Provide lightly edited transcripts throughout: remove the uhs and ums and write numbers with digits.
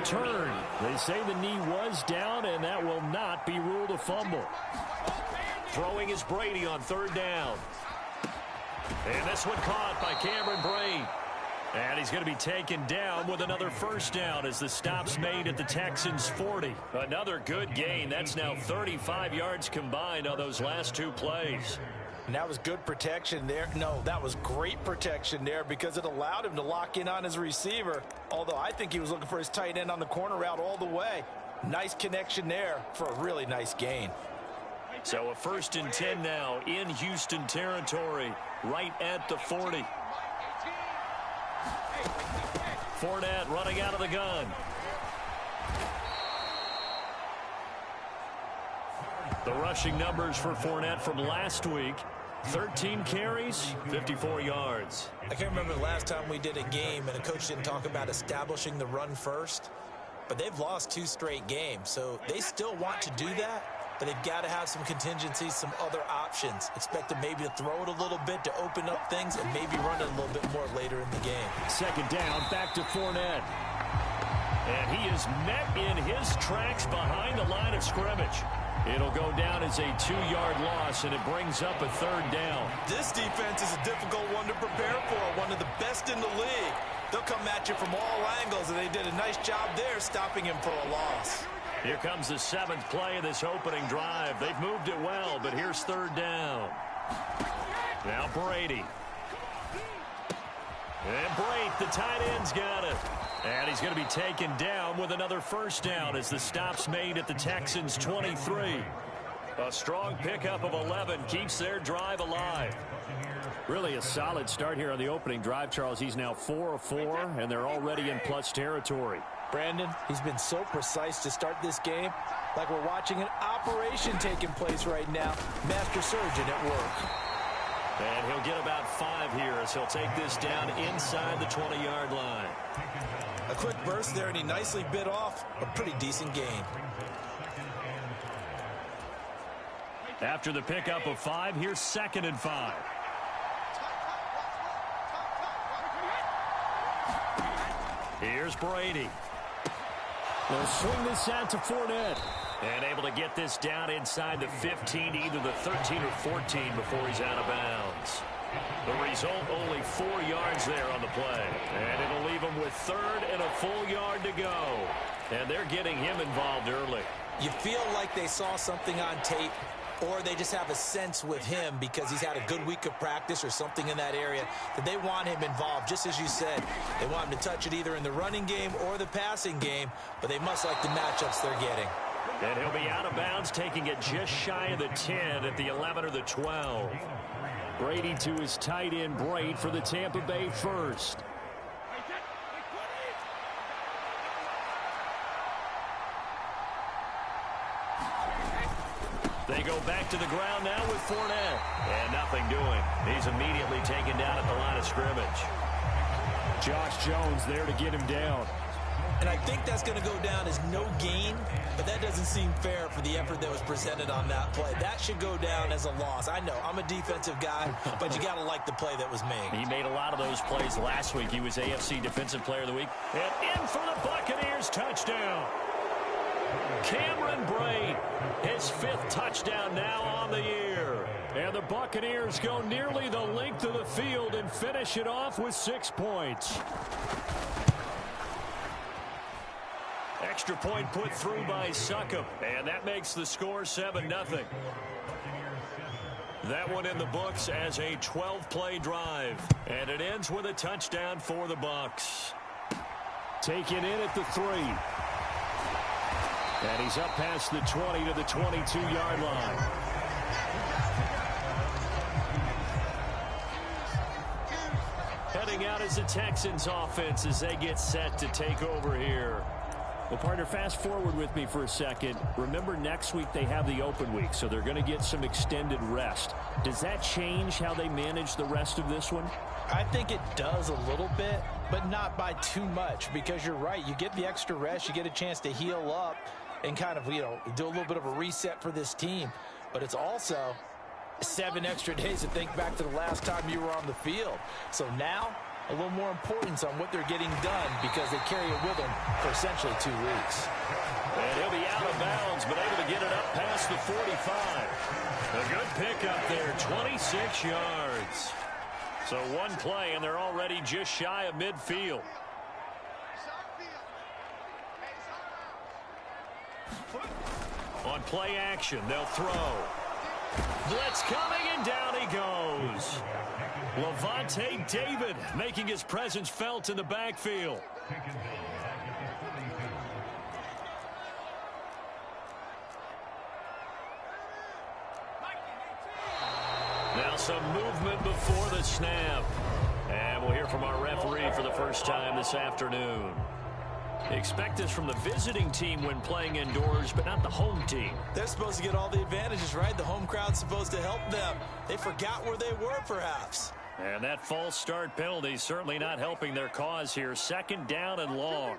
return. They say the knee was down, and that will not be ruled a fumble. Throwing is Brady on third down. And this one caught by Cameron Brate. And he's going to be taken down with another first down as the stop's made at the Texans' 40. Another good gain. That's now 35 yards combined on those last two plays. And that was good protection there. No, that was great protection there because it allowed him to lock in on his receiver. Although I think he was looking for his tight end on the corner route all the way. Nice connection there for a really nice gain. So a 1st and 10 now in Houston territory, right at the 40. Fournette running out of the gun. The rushing numbers for Fournette from last week: 13 carries, 54 yards. I can't remember the last time we did a game and a coach didn't talk about establishing the run first. But they've lost 2 straight games, so they still want to do that. But they've got to have some contingencies, some other options. Expect them maybe to throw it a little bit to open up things and maybe run it a little bit more later in the game. 2nd down, back to Fournette. And he is met in his tracks behind the line of scrimmage. It'll go down as a 2-yard loss, and it brings up a 3rd down. This defense is a difficult one to prepare for, one of the best in the league. They'll come at you from all angles, and they did a nice job there stopping him for a loss. Here comes the 7th play of this opening drive. They've moved it well, but here's 3rd down. Now Brady. And Brate, the tight end's got it. And he's going to be taken down with another first down as the stop's made at the Texans' 23. A strong pickup of 11 keeps their drive alive. Really a solid start here on the opening drive, Charles. He's now 4 of 4, and they're already in plus territory. Brandon, he's been so precise to start this game, like we're watching an operation taking place right now. Master surgeon at work. And he'll get about 5 here as he'll take this down inside the 20-yard line. A quick burst there, and he nicely bit off a pretty decent gain. After the pickup of 5, here's 2nd and 5. Here's Brady. They'll swing this out to Fournette. And able to get this down inside the 15, either the 13 or 14 before he's out of bounds. The result, only 4 yards there on the play. And it'll leave him with 3rd and a full yard to go. And they're getting him involved early. You feel like they saw something on tape, or they just have a sense with him because he's had a good week of practice or something in that area that they want him involved. Just as you said, they want him to touch it either in the running game or the passing game, but they must like the matchups they're getting. And he'll be out of bounds, taking it just shy of the 10 at the 11 or the 12. Brady to his tight end, Brate, for the Tampa Bay first. They go back to the ground now with Fournette. And nothing doing. He's immediately taken down at the line of scrimmage. Josh Jones there to get him down. And I think that's going to go down as no gain, but that doesn't seem fair for the effort that was presented on that play. That should go down as a loss. I know, I'm a defensive guy, but you got to like the play that was made. He made a lot of those plays last week. He was AFC Defensive Player of the Week. And in for the Buccaneers, touchdown. Cameron Brate, his 5th touchdown now on the year. And the Buccaneers go nearly the length of the field and finish it off with 6 points. Extra point put through by Succop, and that makes the score 7-0. That one in the books as a 12-play drive, and it ends with a touchdown for the Bucs. Taken in at the 3. And he's up past the 20 to the 22-yard line. Heading out as the Texans offense as they get set to take over here. Well, partner, fast forward with me for a second. Remember, next week they have the open week, so they're going to get some extended rest. Does that change how they manage the rest of this one? I think it does a little bit, but not by too much, because you're right. You get the extra rest. You get a chance to heal up and kind of, do a little bit of a reset for this team. But it's also 7 extra days to think back to the last time you were on the field. So now a little more importance on what they're getting done because they carry it with them for essentially 2 weeks. And he'll be out of bounds, but able to get it up past the 45. A good pickup there, 26 yards. So one play, and they're already just shy of midfield. On play action, they'll throw. Blitz coming, and down he goes. Levante David making his presence felt in the backfield. Now some movement before the snap. And we'll hear from our referee for the first time this afternoon. Expect this from the visiting team when playing indoors, but not the home team. They're supposed to get all the advantages, right? The home crowd's supposed to help them. They forgot where they were, perhaps. And that false start penalty certainly not helping their cause here. 2nd down and long.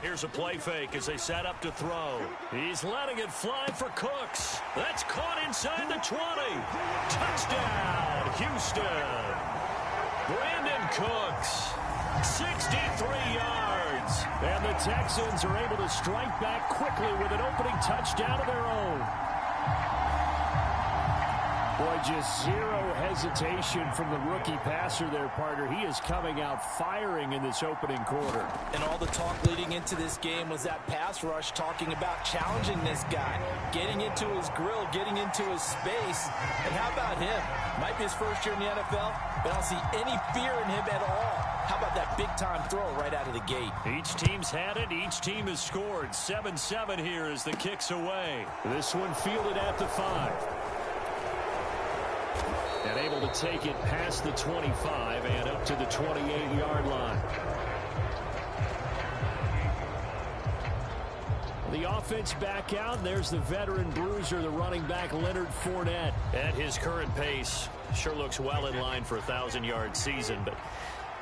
Here's a play fake as they set up to throw. He's letting it fly for Cooks. That's caught inside the 20. Touchdown, Houston. Brandon Cooks, 63 yards. And the Texans are able to strike back quickly with an opening touchdown of their own. Boy, just zero hesitation from the rookie passer there, partner. He is coming out firing in this opening quarter. And all the talk leading into this game was that pass rush talking about challenging this guy, getting into his grill, getting into his space. And how about him? Might be his first year in the NFL, but I don't see any fear in him at all. How about that big-time throw right out of the gate? Each team's had it. Each team has scored. 7-7 here as the kick's away. This one fielded at the 5. And able to take it past the 25 and up to the 28-yard line. The offense back out. There's the veteran bruiser, the running back Leonard Fournette. At his current pace, sure looks well in line for a 1,000-yard season, but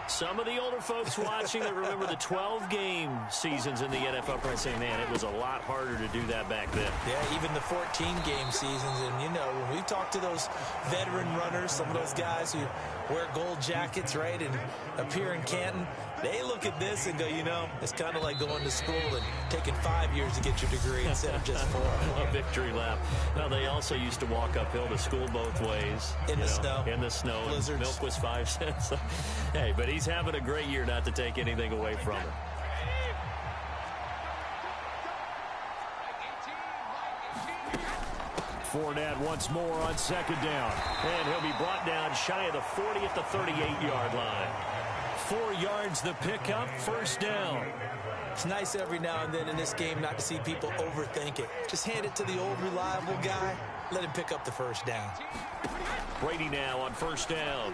some of the older folks watching that remember the 12-game seasons in the NFL probably say, man, it was a lot harder to do that back then. Yeah, even the 14-game seasons. And, you know, when we talk to those veteran runners, some of those guys who wear gold jackets, right, and appear in Canton, they look at this and go, you know, it's kind of like going to school and taking 5 years to get your degree instead of just 4. A victory lap. Now, they also used to walk uphill to school both ways. In the snow. In the snow. Blizzards. Milk was 5 cents. Hey, but he's having a great year, not to take anything away from him. Fournette once more on 2nd down. And he'll be brought down shy of the 40 at the 38-yard line. 4 yards the pickup, 1st down. It's nice every now and then in this game not to see people overthink it. Just hand it to the old reliable guy. Let him pick up the 1st down. Brady now on 1st down.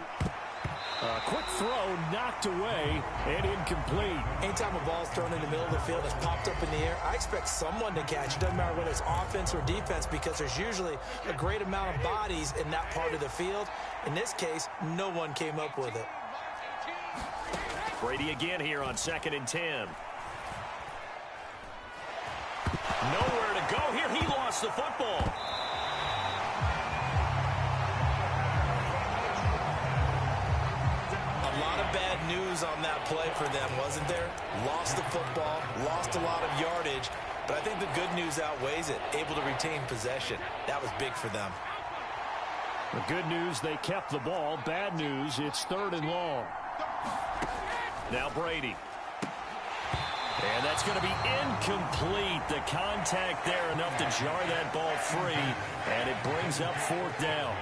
A quick throw knocked away and incomplete. Anytime a ball's thrown in the middle of the field, it's popped up in the air, I expect someone to catch it. Doesn't matter whether it's offense or defense because there's usually a great amount of bodies in that part of the field. In this case, no one came up with it. Brady again here on 2nd and 10. Nowhere to go here. He lost the football. A lot of bad news on that play for them, wasn't there? Lost the football, lost a lot of yardage, but I think the good news outweighs it. Able to retain possession. That was big for them. The good news, they kept the ball. Bad news, it's 3rd and long. Now Brady. And that's going to be incomplete. The contact there enough to jar that ball free. And it brings up 4th down.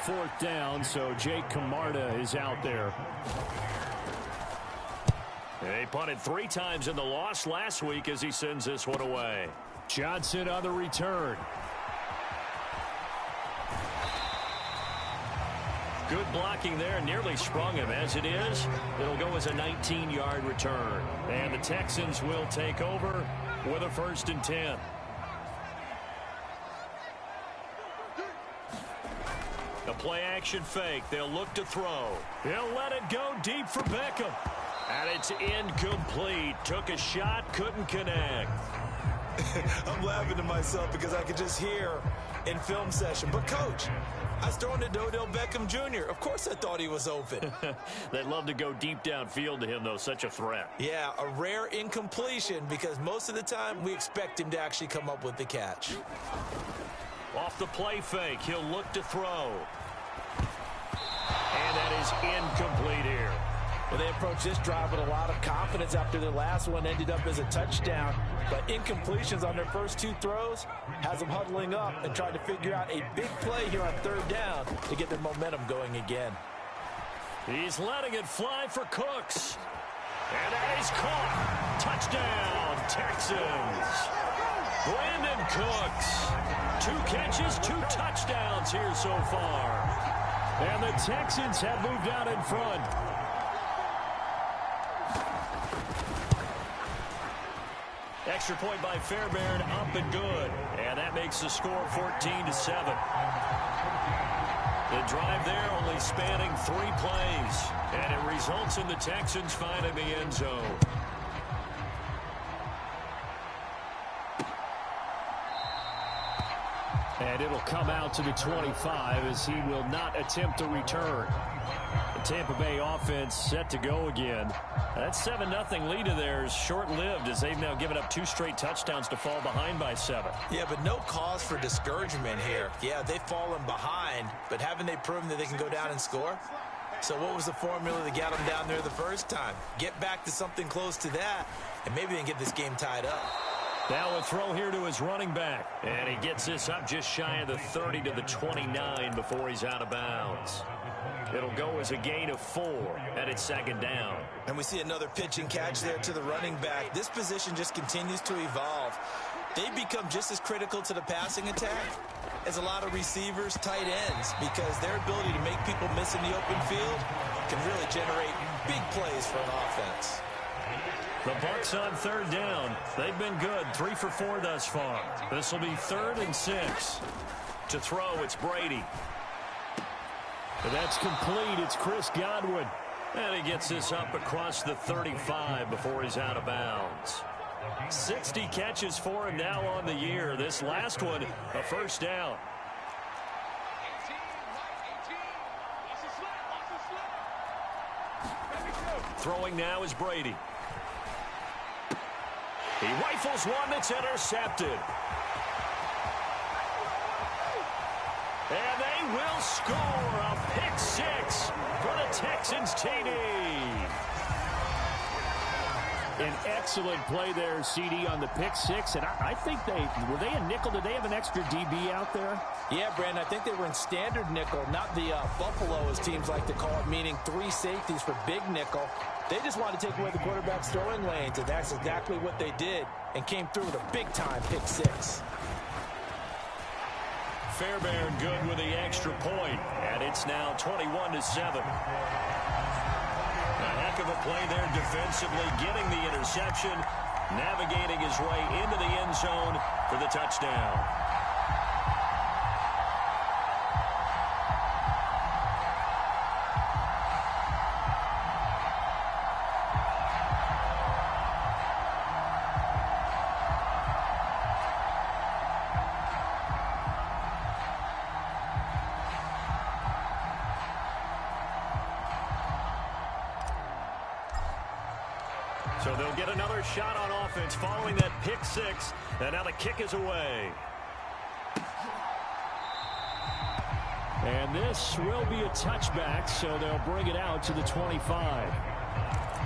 4th down, so Jake Camarda is out there. They punted 3 times in the loss last week as he sends this one away. Johnson on the return. Good blocking there, nearly sprung him. As it is, it'll go as a 19-yard return. And the Texans will take over with a 1st and 10. A play-action fake. They'll look to throw. He'll let it go deep for Beckham. And it's incomplete. Took a shot, couldn't connect. I'm laughing to myself because I could just hear in film session. But, Coach, I was throwing to Odell Beckham Jr. Of course I thought he was open. They'd love to go deep downfield to him, though. Such a threat. Yeah, a rare incompletion because most of the time we expect him to actually come up with the catch. Off the play fake, he'll look to throw. And that is incomplete here. Well, they approached this drive with a lot of confidence after their last one ended up as a touchdown. But incompletions on their first two throws has them huddling up and trying to figure out a big play here on third down to get their momentum going again. He's letting it fly for Cooks. And that is caught. Touchdown, Texans. Brandon Cooks. 2 catches, 2 touchdowns here so far. And the Texans have moved out in front. Extra point by Fairbairn, up and good. And that makes the score 14-7. The drive there only spanning 3 plays. And it results in the Texans finding the end zone. And it'll come out to the 25 as he will not attempt to return. The Tampa Bay offense set to go again. That 7-0 lead of theirs short-lived as they've now given up 2 straight touchdowns to fall behind by 7. Yeah, but no cause for discouragement here. Yeah, they've fallen behind, but haven't they proven that they can go down and score? So what was the formula that got them down there the first time? Get back to something close to that, and maybe they can get this game tied up. Now a throw here to his running back. And he gets this up just shy of the 30 to the 29 before he's out of bounds. It'll go as a gain of 4, and it's second down. And we see another pitch and catch there to the running back. This position just continues to evolve. They become just as critical to the passing attack as a lot of receivers, tight ends, because their ability to make people miss in the open field can really generate big plays for an offense. The Bucs on third down. They've been good, 3 for 4 thus far. This will be 3rd and 6. To throw, it's Brady. And that's complete. It's Chris Godwin. And he gets this up across the 35 before he's out of bounds. 60 catches for him now on the year. This last one, a first down. Throwing now is Brady. He rifles one that's intercepted. And they will score a pick 6 for the Texans TD. An excellent play there, CD, on the pick 6. And I think were they a nickel? Did they have an extra DB out there? Yeah, Brandon, I think they were in standard nickel, not the Buffalo, as teams like to call it, meaning 3 safeties for big nickel. They just wanted to take away the quarterback's throwing lanes, and that's exactly what they did, and came through with a big-time pick 6. Fairbairn good with the extra point, and it's now 21-7. A heck of a play there defensively, getting the interception, navigating his way into the end zone for the touchdown. So they'll get another shot on offense following that pick 6. And now the kick is away. And this will be a touchback, so they'll bring it out to the 25.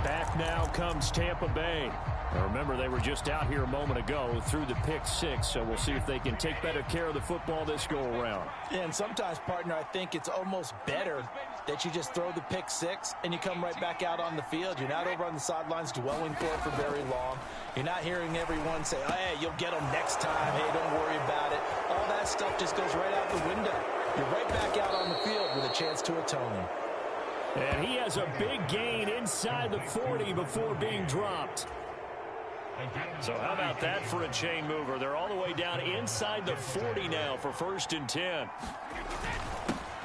Back now comes Tampa Bay. Now remember, they were just out here a moment ago through the pick 6, so we'll see if they can take better care of the football this go-around. Yeah, and sometimes, partner, I think it's almost better that you just throw the pick 6 and you come right back out on the field. You're not over on the sidelines dwelling for it for very long. You're not hearing everyone say, oh, hey, you'll get them next time. Hey, don't worry about it. All that stuff just goes right out the window. You're right back out on the field with a chance to atone. And he has a big gain inside the 40 before being dropped. So how about that for a chain mover? They're all the way down inside the 40 now for 1st and 10.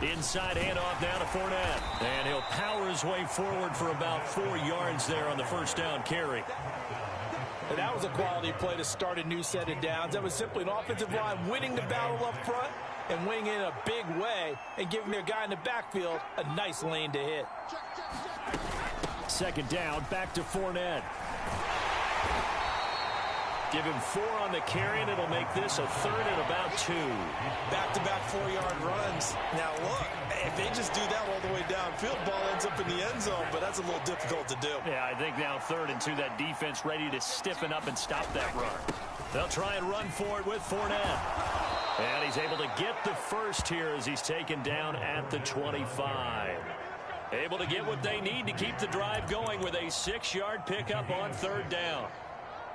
Inside handoff now to Fournette. And he'll power his way forward for about 4 yards there on the first down carry. And that was a quality play to start a new set of downs. That was simply an offensive line winning the battle up front and winning in a big way and giving their guy in the backfield a nice lane to hit. Second down, back to Fournette. Give him 4 on the carry, and it'll make this a 3rd and about 2. Back-to-back 4-yard runs. Now, look, if they just do that all the way downfield, ball ends up in the end zone, but that's a little difficult to do. Yeah, I think now 3rd and 2, that defense ready to stiffen up and stop that run. They'll try and run for it with Fournette. And he's able to get the first here as he's taken down at the 25. Able to get what they need to keep the drive going with a 6-yard pickup on 3rd down.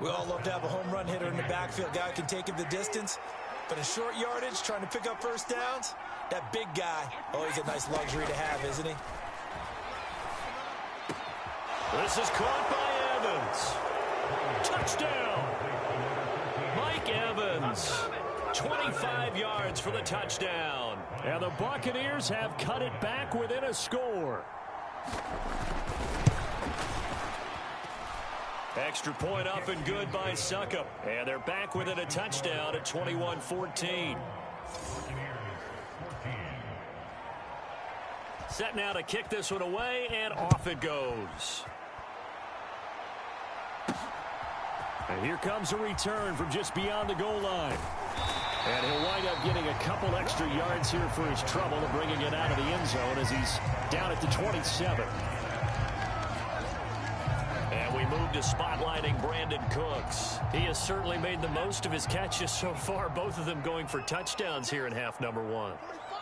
We all love to have a home run hitter in the backfield. Guy can take it the distance. But in short yardage, trying to pick up first downs, that big guy, always a nice luxury to have, isn't he? This is caught by Evans. Touchdown. Mike Evans. 25 yards for the touchdown. And the Buccaneers have cut it back within a score. Extra point up and good by Succop. And they're back within a touchdown at 21-14. Set now to kick this one away, and off it goes. And here comes a return from just beyond the goal line. And he'll wind up getting a couple extra yards here for his trouble and bringing it out of the end zone as he's down at the 27. And we move to spotlighting Brandon Cooks. He has certainly made the most of his catches so far, both of them going for touchdowns here in half number 1.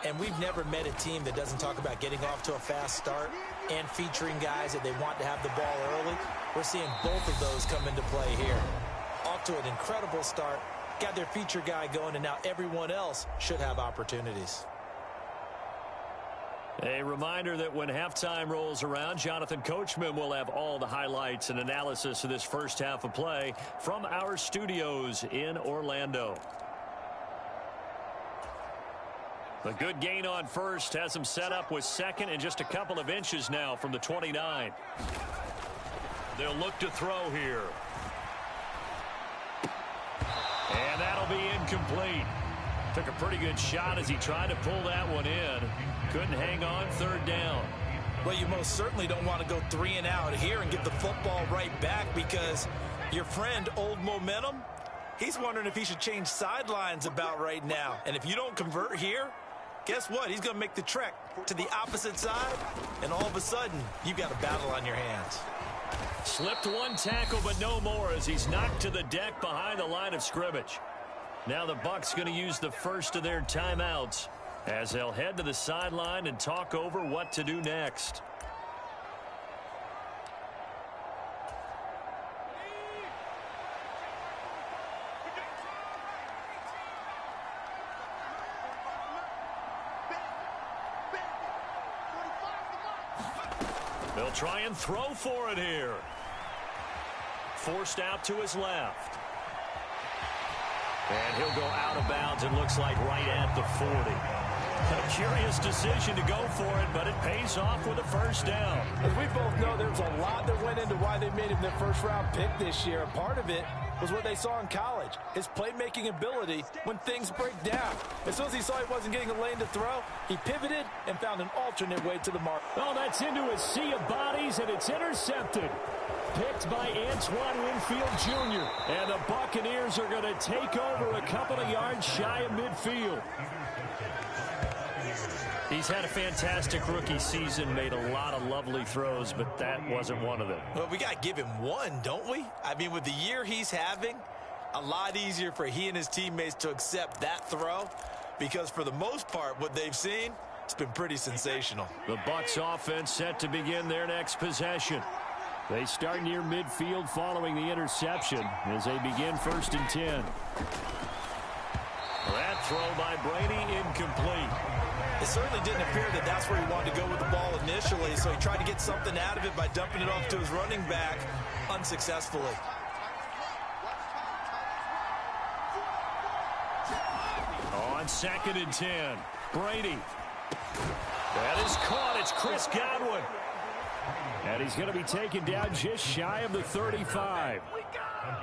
And we've never met a team that doesn't talk about getting off to a fast start and featuring guys that they want to have the ball early. We're seeing both of those come into play here. Off to an incredible start, got their feature guy going, and now everyone else should have opportunities. A reminder that when halftime rolls around, Jonathan Coachman will have all the highlights and analysis of this first half of play from our studios in Orlando. A good gain on first has him set up with second and just a couple of inches now from the 29. They'll look to throw here. And that'll be incomplete. Took a pretty good shot as he tried to pull that one in. Couldn't hang on, 3rd down. Well, you most certainly don't want to go 3 and out here and get the football right back, because your friend, Old Momentum, he's wondering if he should change sidelines about right now. And if you don't convert here, guess what? He's going to make the trek to the opposite side, and all of a sudden, you've got a battle on your hands. Slipped one tackle, but no more as he's knocked to the deck behind the line of scrimmage. Now the Bucs going to use the first of their timeouts as they'll head to the sideline and talk over what to do next. They'll try and throw for it here. Forced out to his left. And he'll go out of bounds, it looks like right at the 40. A curious decision to go for it, but it pays off with a first down. As we both know, there's a lot that went into why they made him their first-round pick this year. And part of it was what they saw in college, his playmaking ability when things break down. As soon as he saw he wasn't getting a lane to throw, he pivoted and found an alternate way to the mark. Oh, that's into a sea of bodies, and it's intercepted. Picked by Antoine Winfield Jr. And the Buccaneers are going to take over a couple of yards shy of midfield. He's had a fantastic rookie season, made a lot of lovely throws, but that wasn't one of them. Well, we got to give him one, don't we? I mean, with the year he's having, a lot easier for he and his teammates to accept that throw, because for the most part, what they've seen, it's been pretty sensational. The Bucs offense set to begin their next possession. They start near midfield following the interception as they begin 1st and 10. That throw by Brady incomplete. It certainly didn't appear that that's where he wanted to go with the ball initially, so he tried to get something out of it by dumping it off to his running back unsuccessfully. On 2nd and 10, Brady. That is caught. It's Chris Godwin. And he's going to be taken down just shy of the 35.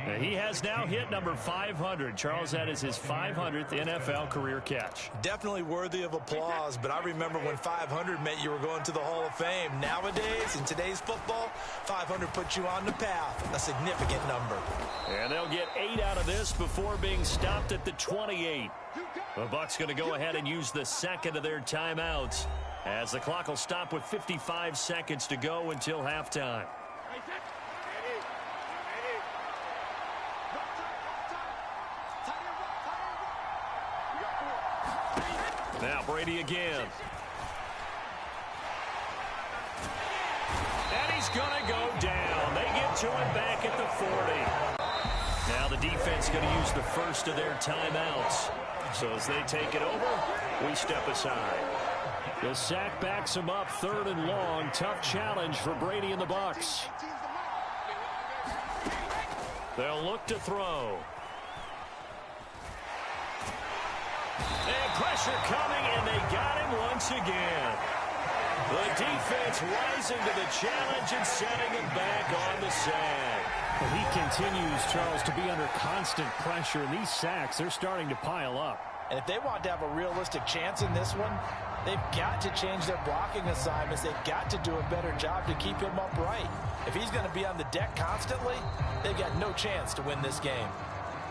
And he has now hit number 500. Charles, that is his 500th NFL career catch. Definitely worthy of applause, but I remember when 500 meant you were going to the Hall of Fame. Nowadays, in today's football, 500 puts you on the path, a significant number. And they'll get 8 out of this before being stopped at the 28. The Bucs going to go ahead and use the second of their timeouts as the clock will stop with 55 seconds to go until halftime. Now Brady again. And he's going to go down. They get to him back at the 40. Now the defense going to use the first of their timeouts. So as they take it over, we step aside. The sack backs him up, 3rd and long. Tough challenge for Brady and the Bucs. They'll look to throw. And pressure coming, and they got him once again. The defense rising to the challenge and setting him back on the sack. Well, he continues, Charles, to be under constant pressure, and these sacks, they're starting to pile up. And if they want to have a realistic chance in this one, they've got to change their blocking assignments. They've got to do a better job to keep him upright. If he's going to be on the deck constantly, they've got no chance to win this game.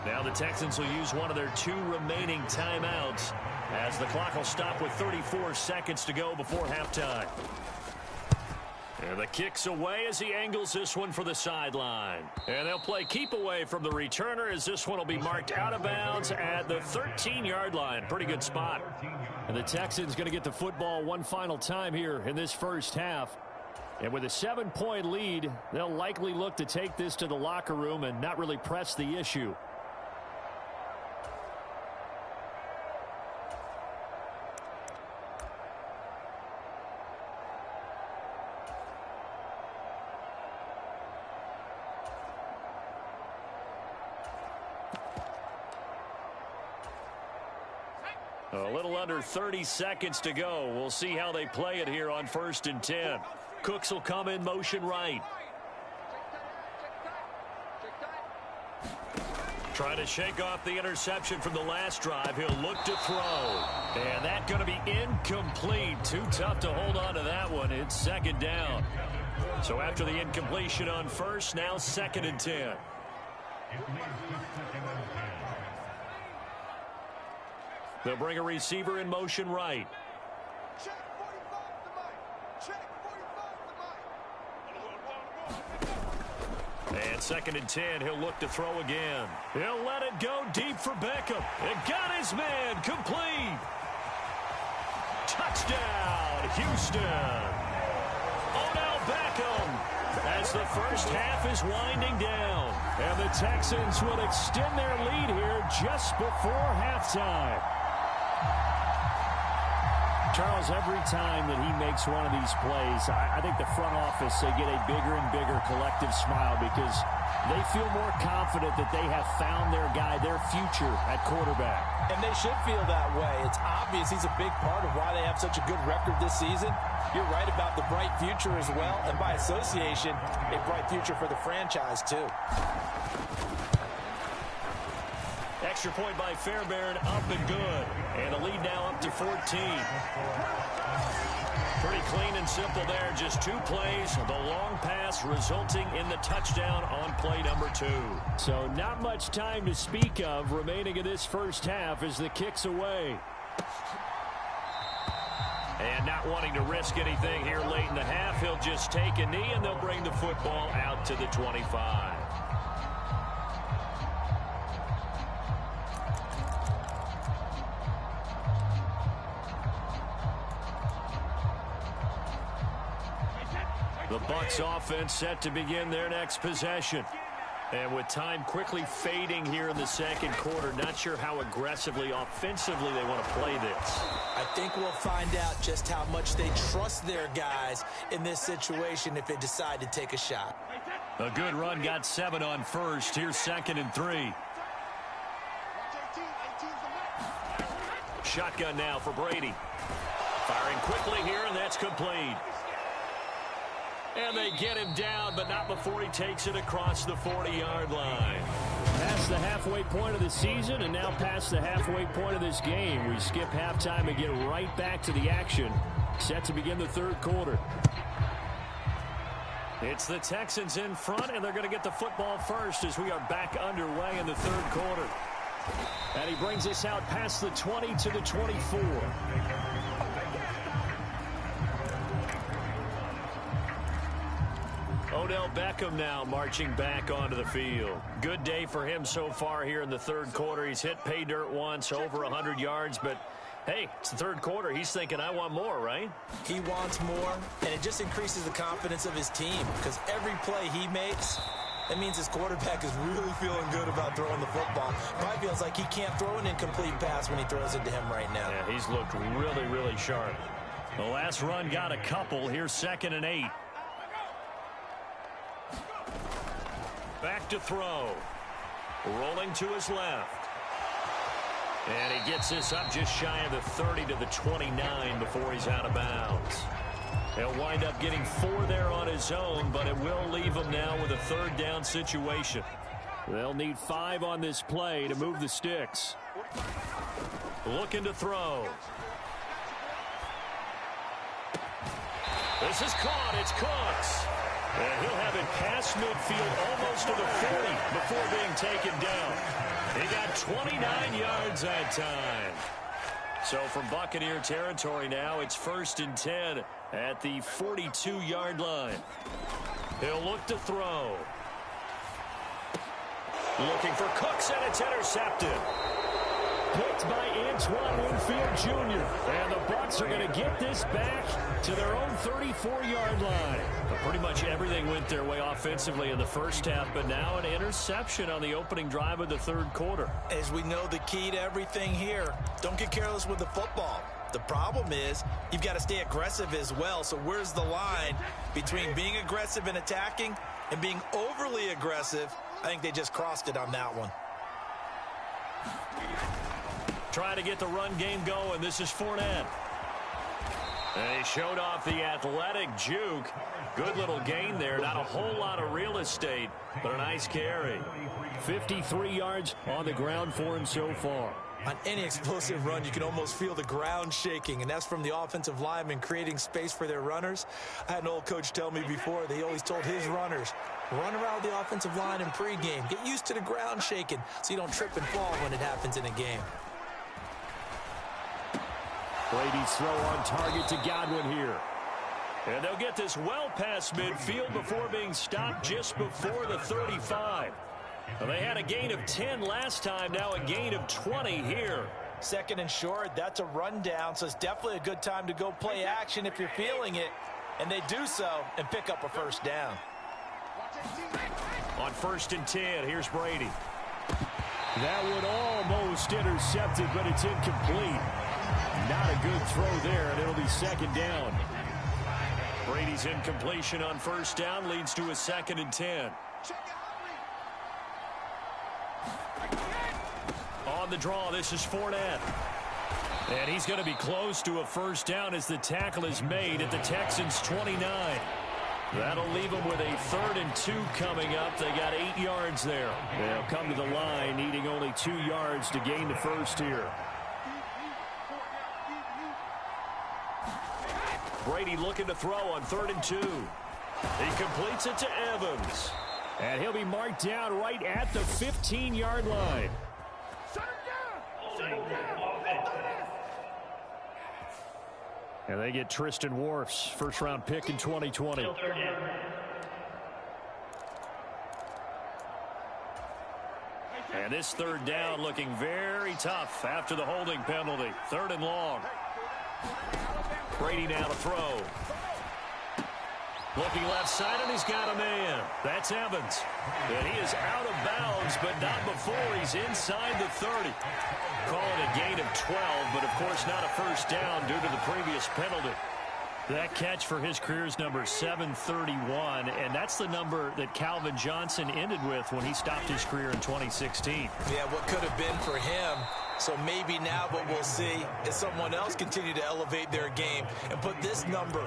Now the Texans will use one of their 2 remaining timeouts as the clock will stop with 34 seconds to go before halftime. And the kick's away as he angles this one for the sideline. And they'll play keep away from the returner as this one will be marked out of bounds at the 13-yard line. Pretty good spot. And the Texans going to get the football one final time here in this first half. And with a 7-point lead, they'll likely look to take this to the locker room and not really press the issue. A little under 30 seconds to go. We'll see how they play it here on 1st and 10. Cooks will come in motion right. Trying to shake off the interception from the last drive. He'll look to throw. And that's going to be incomplete. Too tough to hold on to that one. It's 2nd down. So after the incompletion on 1st, now 2nd and 10. They'll bring a receiver in motion right. And 2nd and 10, he'll look to throw again. He'll let it go deep for Beckham. And got his man complete. Touchdown, Houston. Odell Beckham as the first half is winding down. And the Texans will extend their lead here just before halftime. Charles, every time that he makes one of these plays, I think the front office, they get a bigger and bigger collective smile because they feel more confident that they have found their guy, their future at quarterback. And they should feel that way. It's obvious he's a big part of why they have such a good record this season. You're right about the bright future as well, and by association, a bright future for the franchise too. Extra point by Fairbairn, up and good. And the lead now up to 14. Pretty clean and simple there. Just 2 plays. The long pass resulting in the touchdown on play number 2. So not much time to speak of remaining in this first half as the kick's away. And not wanting to risk anything here late in the half, he'll just take a knee and they'll bring the football out to the 25. The Bucs offense set to begin their next possession. And with time quickly fading here in the 2nd quarter, not sure how aggressively, offensively they want to play this. I think we'll find out just how much they trust their guys in this situation if they decide to take a shot. A good run, got 7 on 1st. Here's 2nd and 3. Shotgun now for Brady. Firing quickly here, and that's complete. And they get him down, but not before he takes it across the 40-yard line. Past the halfway point of the season and now past the halfway point of this game. We skip halftime and get right back to the action. Set to begin the third quarter. It's the Texans in front, and they're going to get the football first as we are back underway in the third quarter. And he brings us out past the 20 to the 24. Odell Beckham now marching back onto the field. Good day for him so far here in the third quarter. He's hit pay dirt once, over 100 yards, but hey, it's the third quarter. He's thinking, I want more, right? He wants more, and it just increases the confidence of his team because every play he makes, that means his quarterback is really feeling good about throwing the football. Probably feels like he can't throw an incomplete pass when he throws it to him right now. Yeah, he's looked really, really sharp. The last run got a couple. Here's 2nd and 8. Back to throw. Rolling to his left. And he gets this up just shy of the 30 to the 29 before he's out of bounds. He'll wind up getting 4 there on his own, but it will leave him now with a third down situation. They'll need 5 on this play to move the sticks. Looking to throw. This is caught. It's Cooks. And he'll have it past midfield almost to the 40 before being taken down. He got 29 yards that time. So from Buccaneer territory now, it's 1st and 10 at the 42-yard line. He'll look to throw. Looking for Cooks, and it's intercepted. Picked by Antoine Winfield Jr. And the Bucs are going to get this back to their own 34-yard line. But pretty much everything went their way offensively in the first half, but now an interception on the opening drive of the third quarter. As we know, the key to everything here, don't get careless with the football. The problem is you've got to stay aggressive as well. So where's the line between being aggressive and attacking and being overly aggressive? I think they just crossed it on that one. Trying to get the run game going. This is Fournette. And he showed off the athletic juke. Good little gain there. Not a whole lot of real estate, but a nice carry. 53 yards on the ground for him so far. On any explosive run, you can almost feel the ground shaking, and that's from the offensive linemen creating space for their runners. I had an old coach tell me before, they always told his runners, run around the offensive line in pregame. Get used to the ground shaking so you don't trip and fall when it happens in a game. Brady's throw on target to Godwin here. And they'll get this well past midfield before being stopped just before the 35. Well, they had a gain of 10 last time, now a gain of 20 here. 2nd and short, that's a rundown, so it's definitely a good time to go play action if you're feeling it. And they do so and pick up a first down. On 1st and 10, here's Brady. That would almost intercept it, but it's incomplete. Not a good throw there, and it'll be 2nd down. Brady's incompletion on 1st down leads to a 2nd and 10. On the draw, this is Fournette. And he's going to be close to a first down as the tackle is made at the Texans' 29. That'll leave them with a 3rd and 2 coming up. They got 8 yards there. They'll come to the line needing only 2 yards to gain the first here. Brady looking to throw on 3rd and 2. He completes it to Evans. And he'll be marked down right at the 15-yard line. And they get Tristan Wirfs, first-round pick in 2020. And this 3rd down looking very tough after the holding penalty. 3rd and long. Brady now to throw. Looking left side, and he's got a man. That's Evans. And he is out of bounds, but not before he's inside the 30. Call it a gain of 12, but of course not a first down due to the previous penalty. That catch for his career is number 731, and that's the number that Calvin Johnson ended with when he stopped his career in 2016. Yeah, what could have been for him So maybe now what we'll see is someone else continue to elevate their game and put this number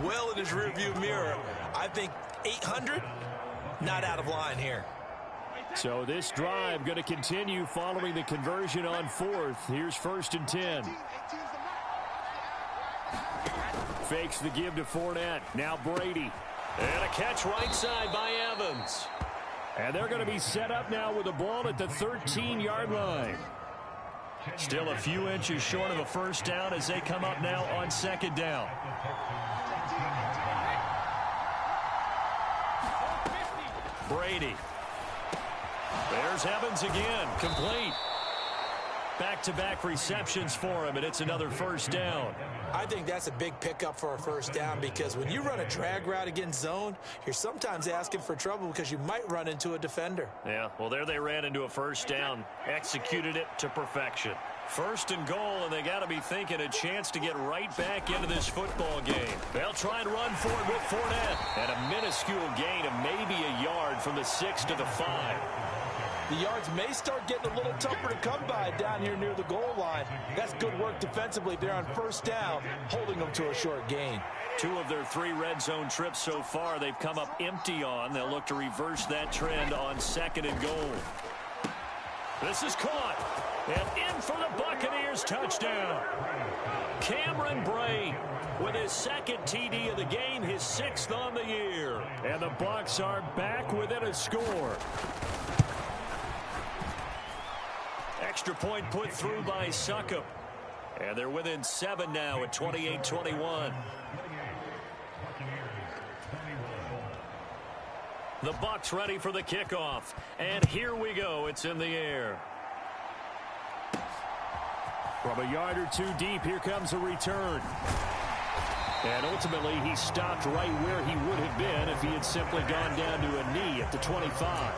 well in his rearview mirror. I think 800, not out of line here. So this drive going to continue following the conversion on fourth. Here's 1st and 10. Fakes the give to Fournette. Now Brady. And a catch right side by Evans. And they're going to be set up now with the ball at the 13-yard line. Still a few inches short of a first down as they come up now on 2nd down. Brady. There's Evans again. Complete. Back-to-back receptions for him, and it's another first down. I think that's a big pickup for a first down because when you run a drag route against zone, you're sometimes asking for trouble because you might run into a defender. Yeah, well, there they ran into a first down. Executed it to perfection. 1st and goal, and they got to be thinking a chance to get right back into this football game. They'll try and run for it with Fournette. And a minuscule gain of maybe a yard from the 6 to the 5. The yards may start getting a little tougher to come by down here near the goal line. That's good work defensively there on first down, holding them to a short gain. 2 of their 3 red zone trips so far they've come up empty on. They'll look to reverse that trend on 2nd and goal. This is caught. And in for the Buccaneers touchdown. Cameron Brate with his 2nd TD of the game, his 6th on the year. And the Bucs are back within a score. Extra point put through by Succop. And they're within 7 now at 28-21. The Bucs ready for the kickoff. And here we go. It's in the air. From a yard or 2 deep, here comes a return. And ultimately, he stopped right where he would have been if he had simply gone down to a knee at the 25.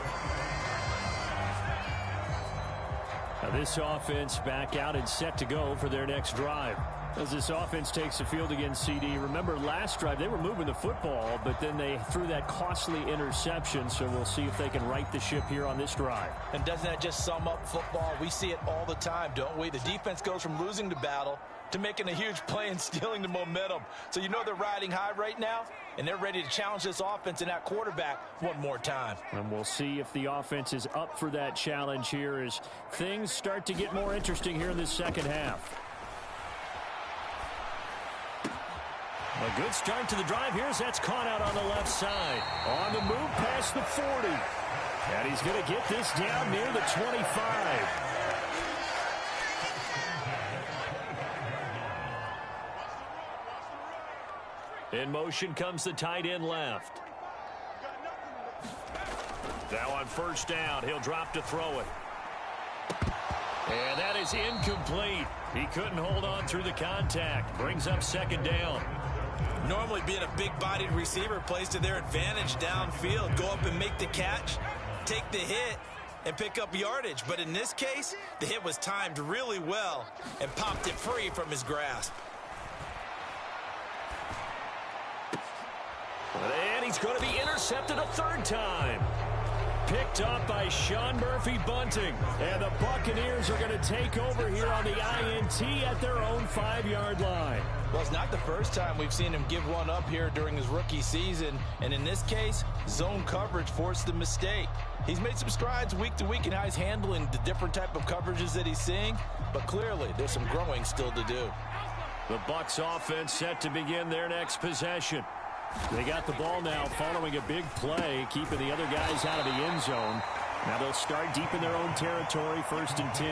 Now this offense back out and set to go for their next drive. As this offense takes the field against CD, remember last drive they were moving the football, but then they threw that costly interception, so we'll see if they can right the ship here on this drive. And doesn't that just sum up football? We see it all the time, don't we? The defense goes from losing the battle to making a huge play and stealing the momentum. So you know they're riding high right now, and they're ready to challenge this offense and that quarterback one more time. And we'll see if the offense is up for that challenge here as things start to get more interesting here in this second half. A good start to the drive here as that's caught out on the left side. On the move past the 40. And he's going to get this down near the 25. In motion comes the tight end left. Now on first down, he'll drop to throw it. And that is incomplete. He couldn't hold on through the contact. Brings up 2nd down. Normally being a big-bodied receiver plays to their advantage downfield. Go up and make the catch, take the hit, and pick up yardage. But in this case, the hit was timed really well and popped it free from his grasp. And he's going to be intercepted a 3rd time. Picked up by Sean Murphy-Bunting. And the Buccaneers are going to take over here on the INT at their own 5-yard line. Well, it's not the first time we've seen him give one up here during his rookie season. And in this case, zone coverage forced the mistake. He's made some strides week to week in how he's handling the different type of coverages that he's seeing. But clearly, there's some growing still to do. The Bucs offense set to begin their next possession. They got the ball now following a big play, keeping the other guys out of the end zone. Now they'll start deep in their own territory, 1st and 10.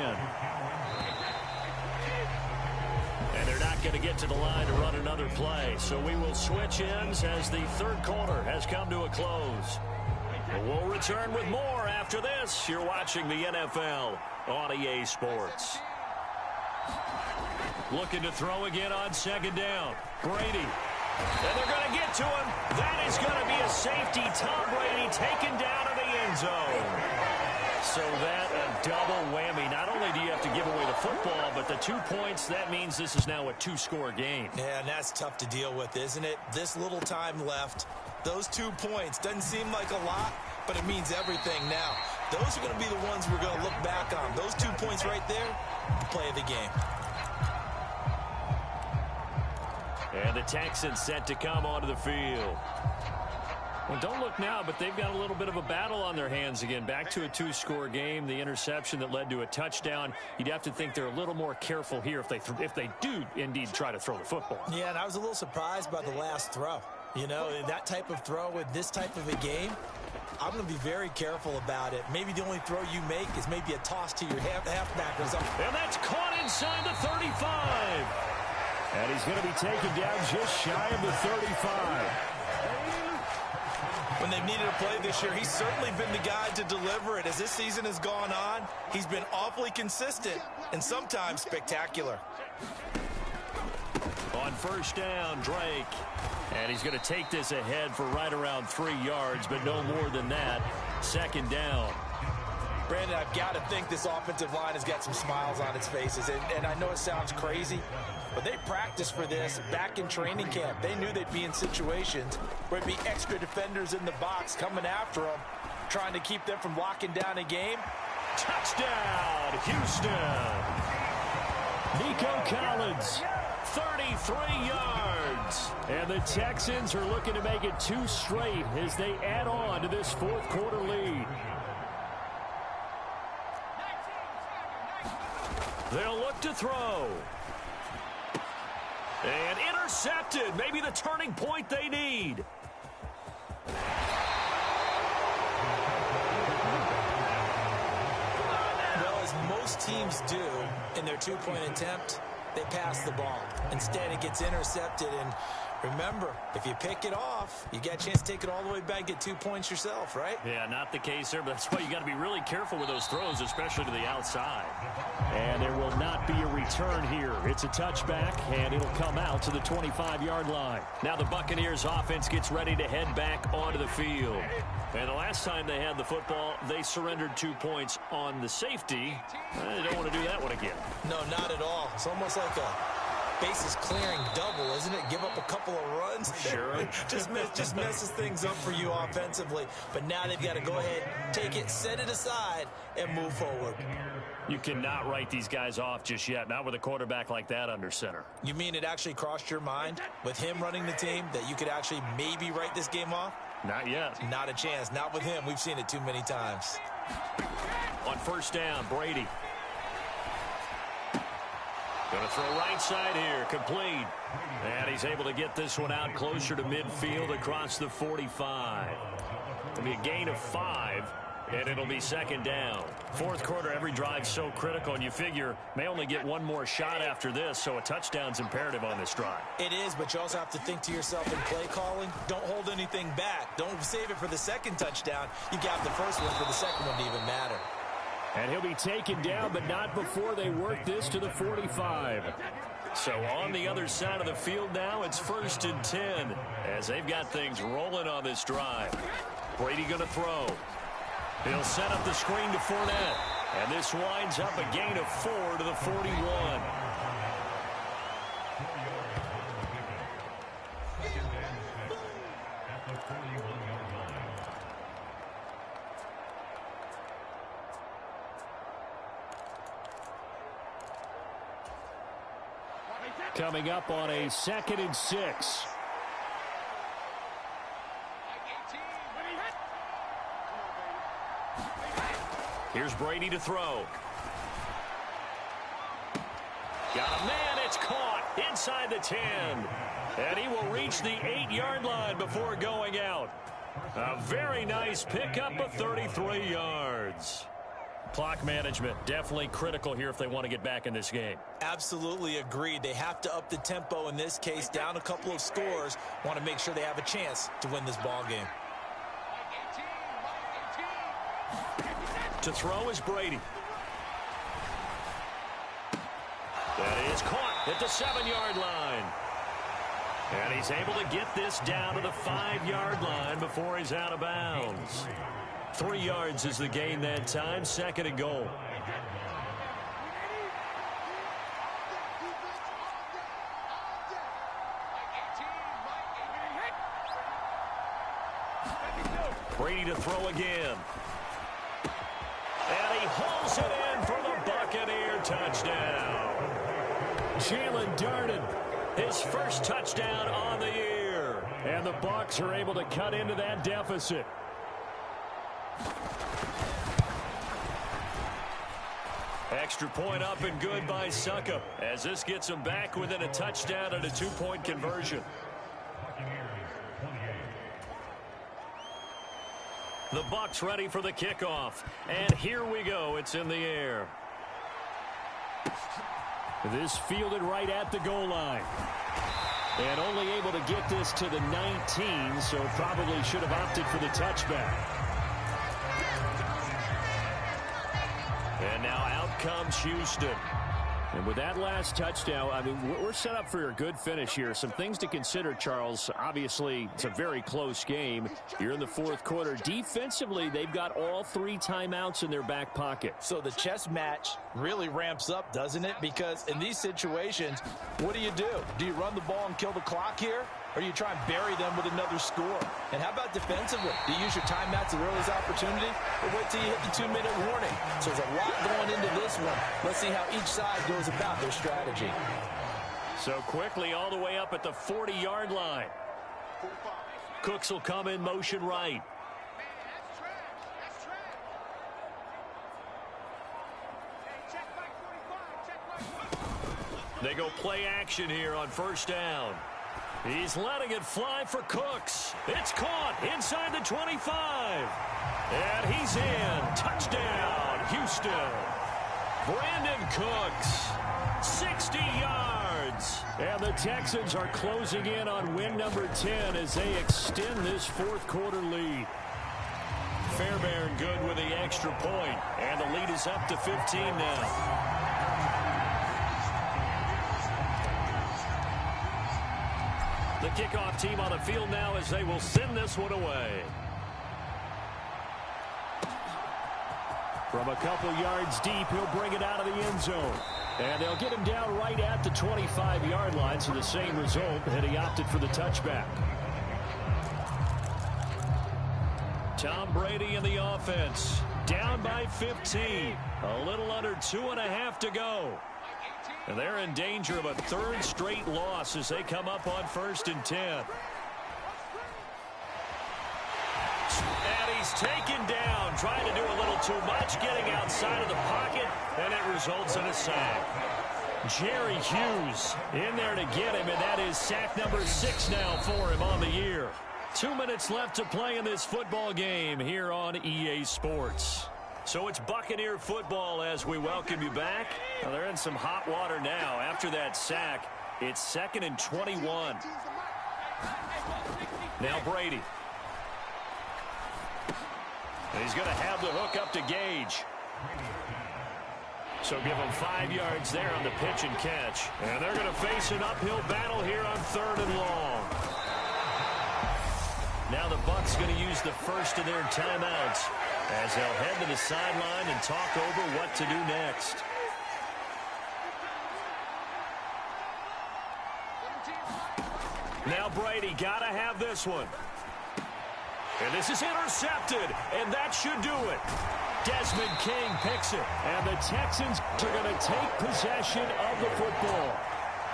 And they're not going to get to the line to run another play. So we will switch ends as the 3rd quarter has come to a close. We'll return with more after this. You're watching the NFL on EA Sports. Looking to throw again on 2nd down. Brady. And they're going to get to him. That is going to be a safety. Tom Brady taken down in the end zone. So that a double whammy. Not only do you have to give away the football, but the 2 points, that means this is now a 2-score game. Yeah, and that's tough to deal with, isn't it? This little time left. Those 2 points doesn't seem like a lot, but it means everything now. Those are going to be the ones we're going to look back on. Those 2 points right there, the play of the game. And the Texans set to come onto the field. Well, don't look now, but they've got a little bit of a battle on their hands again. Back to a 2-score game. The interception that led to a touchdown. You'd have to think they're a little more careful here if they do indeed try to throw the football. Yeah, and I was a little surprised by the last throw. You know, that type of throw with this type of a game, I'm going to be very careful about it. Maybe the only throw you make is maybe a toss to your halfback or something. And that's caught inside the 35. And he's going to be taken down just shy of the 35. When they've needed a play this year, he's certainly been the guy to deliver it. As this season has gone on, he's been awfully consistent and sometimes spectacular. On first down, Drake. And he's going to take this ahead for right around 3 yards, but no more than that. Second down. Brandon, I've got to think this offensive line has got some smiles on its faces. And I know it sounds crazy, but they practiced for this back in training camp. They knew they'd be in situations where it'd be extra defenders in the box coming after them, trying to keep them from locking down a game. Touchdown, Houston. Nico Collins, 33 yards. And the Texans are looking to make it 2 straight as they add on to this fourth quarter lead. They'll look to throw. And intercepted. Maybe the turning point they need. Well, as most teams do in their 2-point attempt, they pass the ball. Instead, it gets intercepted. And remember, if you pick it off, you get a chance to take it all the way back, get 2 points yourself, right? Yeah, not the case there, but that's why you got to be really careful with those throws, especially to the outside. And there will not be a return here. It's a touchback, and it'll come out to the 25-yard line. Now the Buccaneers offense gets ready to head back onto the field. And the last time they had the football, they surrendered 2 points on the safety. They don't want to do that one again. No, not at all. It's almost like a bases clearing double, isn't it? Give up a couple of runs. Sure. just messes things up for you offensively. But now they've got to go ahead, take it, set it aside, and move forward. You cannot write these guys off just yet, not with a quarterback like that under center. You mean it actually crossed your mind with him running the team that you could actually maybe write this game off? Not yet. Not a chance. Not with him. We've seen it too many times. On first down, Brady. Going to throw right side here, complete. And he's able to get this one out closer to midfield across the 45. It'll be a gain of 5, and it'll be second down. Fourth quarter, every drive's so critical, and you figure may only get one more shot after this, so a touchdown's imperative on this drive. It is, but you also have to think to yourself in play calling, don't hold anything back. Don't save it for the second touchdown. You got the first one for the second one to even matter. And he'll be taken down, but not before they work this to the 45. So on the other side of the field now, it's 1st and 10 as they've got things rolling on this drive. Brady going to throw. He'll set up the screen to Fournette. And this winds up a gain of 4 to the 41. Coming up on a 2nd and 6. Here's Brady to throw. Got a man, it's caught inside the 10. And he will reach the 8-yard line before going out. A very nice pickup of 33 yards. Clock management, definitely critical here if they want to get back in this game. Absolutely agreed. They have to up the tempo in this case, down a couple of scores. Want to make sure they have a chance to win this ball game. To throw is Brady. That is caught at the 7-yard line. And he's able to get this down to the 5-yard line before he's out of bounds. 3 yards is the gain that time, 2nd and goal. Brady to throw again. And he hauls it in for the Buccaneer touchdown. Jalen Darden, his first touchdown on the year. And the Bucs are able to cut into that deficit. Extra point up and good by Suckup, as this gets him back within a touchdown and a 2-point conversion. The Bucs ready for the kickoff. And here we go. It's in the air. This fielded right at the goal line. And only able to get this to the 19, so probably should have opted for the touchback. And now out comes Houston. And with that last touchdown, I mean, we're set up for a good finish here. Some things to consider, Charles. Obviously, it's a very close game. You're in the fourth quarter. Defensively, they've got all 3 timeouts in their back pocket. So the chess match really ramps up, doesn't it? Because in these situations, what do? Do you run the ball and kill the clock here? Or you try and bury them with another score? And how about defensively? Do you use your timeouts at the earliest opportunity? Or wait till you hit the 2-minute warning? So there's a lot going into this one. Let's see how each side goes about their strategy. So quickly all the way up at the 40-yard line. Cooks will come in motion right. They go play action here on first down. He's letting it fly for Cooks. It's caught inside the 25. And he's in. Touchdown, Houston. Brandon Cooks, 60 yards. And the Texans are closing in on win number 10 as they extend this fourth quarter lead. Fairbairn good with the extra point. And the lead is up to 15 now. The kickoff team on the field now as they will send this one away. From a couple yards deep, he'll bring it out of the end zone. And they'll get him down right at the 25-yard line, so the same result, and he opted for the touchback. Tom Brady in the offense. Down by 15. A little under 2.5 to go. And they're in danger of a 3rd straight loss as they come up on 1st and 10. And he's taken down, trying to do a little too much, getting outside of the pocket, and it results in a sack. Jerry Hughes in there to get him, and that is sack number 6 now for him on the year. 2 minutes left to play in this football game here on EA Sports. So it's Buccaneer football as we welcome you back. Well, they're in some hot water now. After that sack, it's 2nd and 21. Now Brady. And he's going to have the hook up to Gage. So give him 5 yards there on the pitch and catch. And they're going to face an uphill battle here on 3rd and long. Now the Bucs going to use the first of their timeouts as they'll head to the sideline and talk over what to do next. Now Brady got to have this one. And this is intercepted, and that should do it. Desmond King picks it. And the Texans are going to take possession of the football.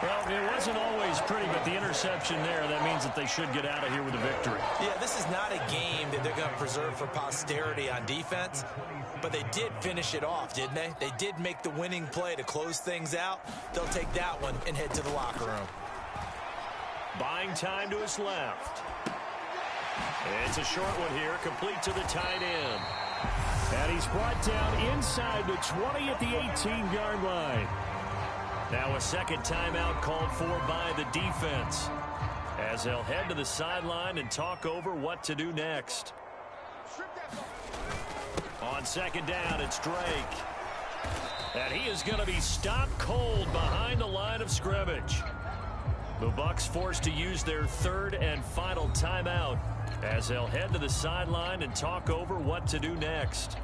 Well, it wasn't always pretty, but the interception there, that means that they should get out of here with a victory. Yeah, this is not a game that they're going to preserve for posterity on defense, but they did finish it off, didn't they? They did make the winning play to close things out. They'll take that one and head to the locker room. Buying time to his left. It's a short one here, complete to the tight end. And he's brought down inside the 20 at the 18-yard line. Now a second timeout called for by the defense as they'll head to the sideline and talk over what to do next. On 2nd down, it's Drake. And he is going to be stopped cold behind the line of scrimmage. The Bucs forced to use their 3rd and final timeout as they'll head to the sideline and talk over what to do next.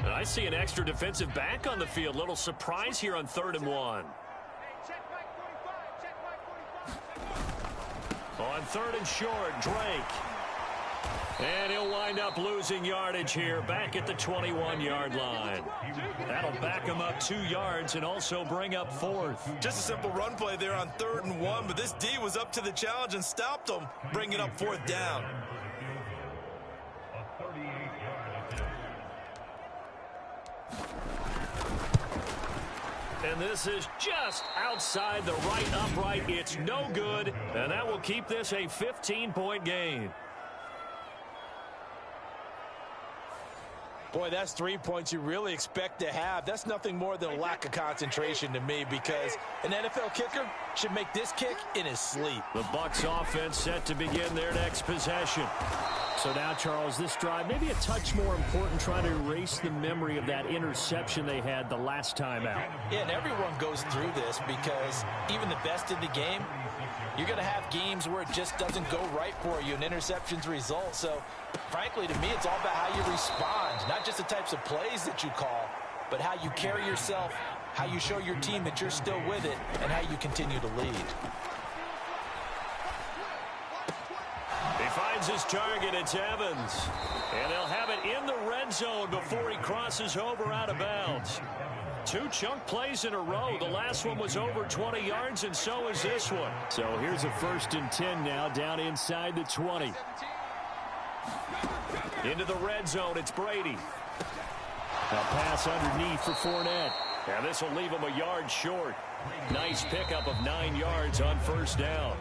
And I see an extra defensive back on the field. Little surprise here on 3rd and 1. On 3rd and short, Drake. And he'll wind up losing yardage here back at the 21-yard line. That'll back him up 2 yards and also bring up 4th. Just a simple run play there on 3rd and 1, but this D was up to the challenge and stopped him, bringing up 4th down. And this is just outside the right upright. It's no good, and that will keep this a 15-point game. Boy, that's 3 points you really expect to have. That's nothing more than a lack of concentration to me, because an NFL kicker should make this kick in his sleep. The Bucs offense set to begin their next possession. So now, Charles, this drive maybe a touch more important, trying to erase the memory of that interception they had the last time out. Yeah, and everyone goes through this, because even the best in the game, you're going to have games where it just doesn't go right for you, and interceptions result. So, frankly, to me, it's all about how you respond, not just the types of plays that you call, but how you carry yourself, how you show your team that you're still with it, and how you continue to lead. He finds his target. It's Evans. And they'll have it in the red zone before he crosses over out of bounds. 2 chunk plays in a row. The last one was over 20 yards, and so is this one. So here's a 1st and 10 now, down inside the 20. Into the red zone, it's Brady. A pass underneath for Fournette. And this will leave him a yard short. Nice pickup of 9 yards on 1st down.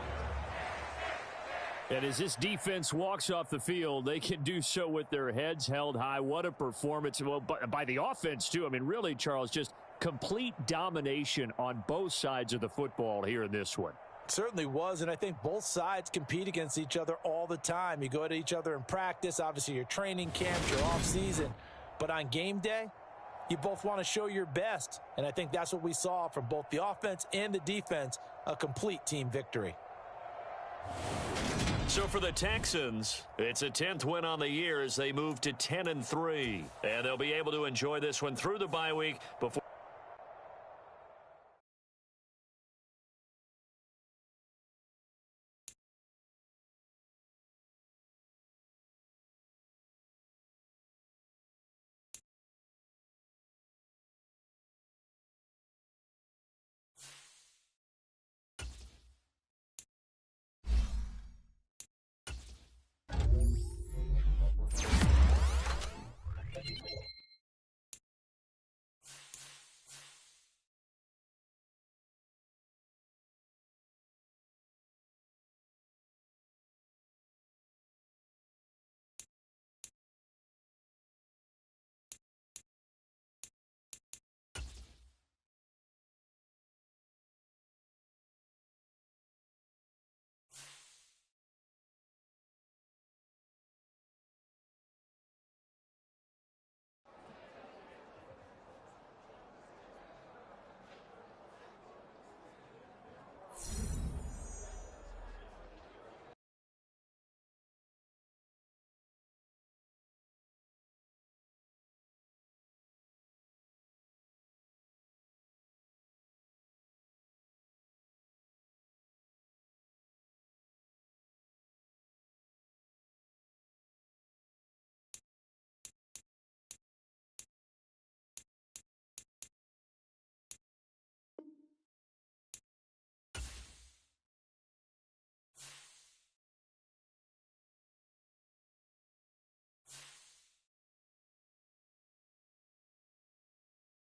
And as this defense walks off the field, they can do so with their heads held high. What a performance. Well, by the offense, too. I mean, really, Charles, just complete domination on both sides of the football here in this one. Certainly was, and I think both sides compete against each other all the time. You go to each other in practice, obviously your training camps, your off-season. But on game day, you both want to show your best. And I think that's what we saw from both the offense and the defense, a complete team victory. So for the Texans, it's a 10th win on the year as they move to 10-3. And they'll be able to enjoy this one through the bye week before